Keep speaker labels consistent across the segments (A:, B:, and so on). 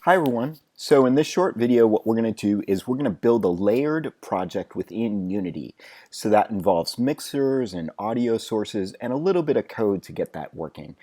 A: Hi everyone. So in this short video, what we're going to do is we're going to build a layered project within Unity. So that involves mixers and audio sources and a little bit of code to get that working.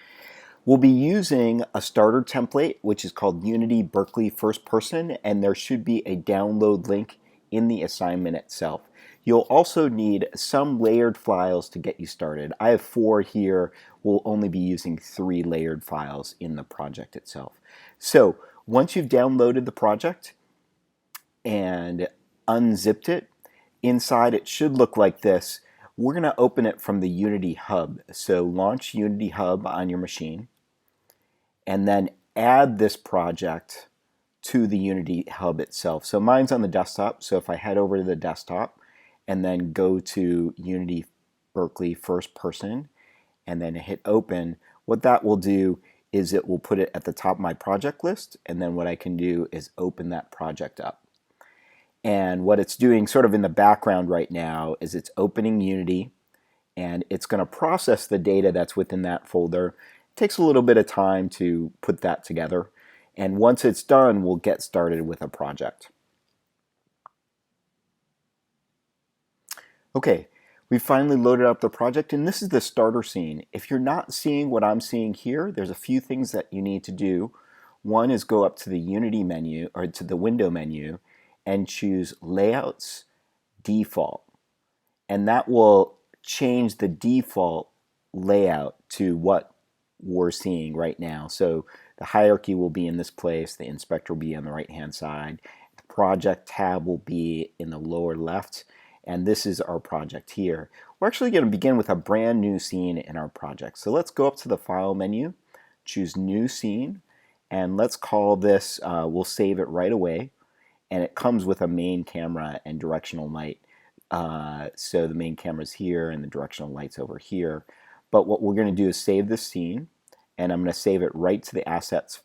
A: We'll be using a starter template, which is called Unity Berkeley First Person, and there should be a download link in the assignment itself. You'll also need some layered files to get you started. I have 4 here. We'll only be using 3 layered files in the project itself. So once you've downloaded the project and unzipped it, inside it should look like this. We're going to open it from the Unity Hub. So launch Unity Hub on your machine and then add this project to the Unity Hub itself. So mine's on the desktop, so if I head over to the desktop and then go to Unity Berkeley First Person and then hit open, what that will do is it will put it at the top of my project list, and then what I can do is open that project up. And what it's doing sort of in the background right now is it's opening Unity, and it's going to process the data that's within that folder. It takes a little bit of time to put that together, and once it's done, we'll get started with a project. Okay, we finally loaded up the project, and this is the starter scene. If you're not seeing what I'm seeing here, there's a few things that you need to do. One is go up to the Unity menu, or to the window menu, and choose Layouts Default. And that will change the default layout to what we're seeing right now. So the hierarchy will be in this place, the inspector will be on the right-hand side, the project tab will be in the lower left, and this is our project here. We're actually going to begin with a brand new scene in our project. So let's go up to the File menu, choose New Scene, and let's call this, we'll save it right away, and it comes with a main camera and directional light. So the main camera is here and the directional light's over here. But what we're going to do is save this scene, and I'm going to save it right to the Assets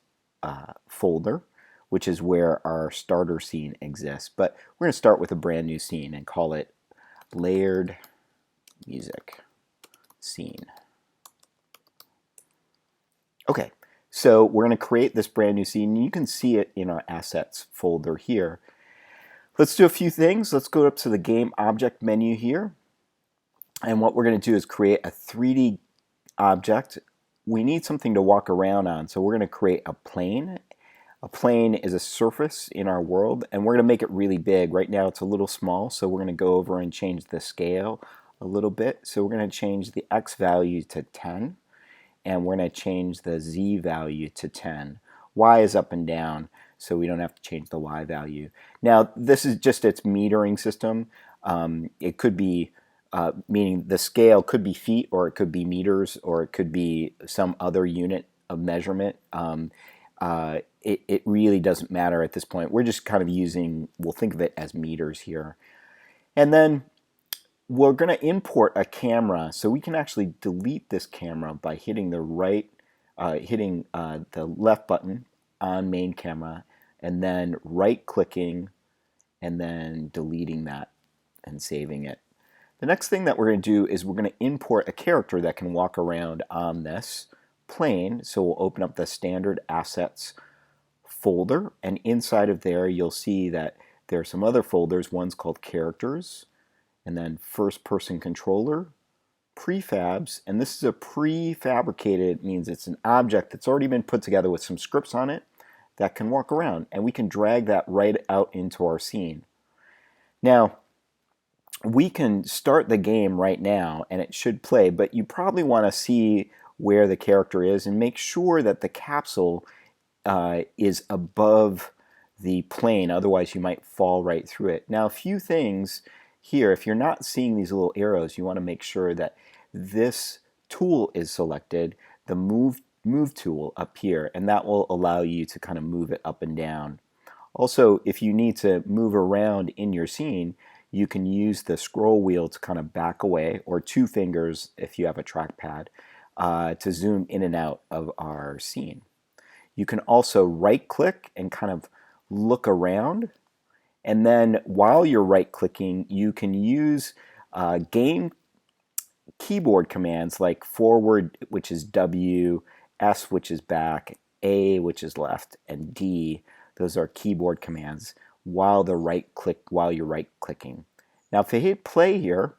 A: folder, which is where our starter scene exists. But we're going to start with a brand new scene and call it Layered Music Scene. Okay, so we're going to create this brand new scene. You can see it in our Assets folder here. Let's do a few things. Let's go up to the Game Object menu here. And what we're going to do is create a 3D object. We need something to walk around on, so we're going to create a plane. A plane is a surface in our world, and we're going to make it really big. Right now it's a little small, so we're going to go over and change the scale a little bit. So we're going to change the X value to 10, and we're going to change the Z value to 10. Y is up and down, so we don't have to change the Y value. Now this is just its metering system. It could be meaning the scale could be feet, or it could be meters, or it could be some other unit of measurement. It really doesn't matter at this point. We're just kind of using, we'll think of it as meters here. And then we're going to import a camera, so we can actually delete this camera by hitting the the left button on main camera, and then right-clicking, and then deleting that and saving it. The next thing that we're going to do is we're going to import a character that can walk around on this plane. So we'll open up the Standard Assets folder, and inside of there you'll see that there are some other folders. One's called Characters, and then First Person Controller, Prefabs, and this is a prefabricated, means it's an object that's already been put together with some scripts on it that can walk around, and we can drag that right out into our scene. Now, we can start the game right now and it should play, but you probably want to see where the character is and make sure that the capsule is above the plane, otherwise you might fall right through it. Now, a few things here. If you're not seeing these little arrows, you want to make sure that this tool is selected, the move tool up here, and that will allow you to kind of move it up and down. Also, if you need to move around in your scene, you can use the scroll wheel to kind of back away, or 2 fingers if you have a trackpad, to zoom in and out of our scene. You can also right-click and kind of look around, and then while you're right-clicking, you can use game keyboard commands like forward, which is W, S, which is back, A, which is left, and D, Those are keyboard commands while you're right clicking. Now if I hit play here,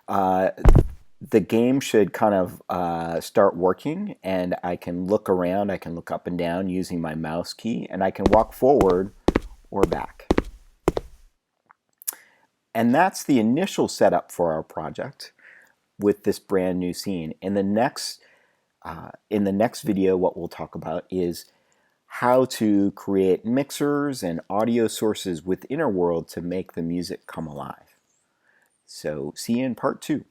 A: the game should kind of start working, and I can look around, I can look up and down using my mouse key, and I can walk forward or back. And that's the initial setup for our project with this brand new scene. In the next video, what we'll talk about is how to create mixers and audio sources within our world to make the music come alive. So see you in part 2.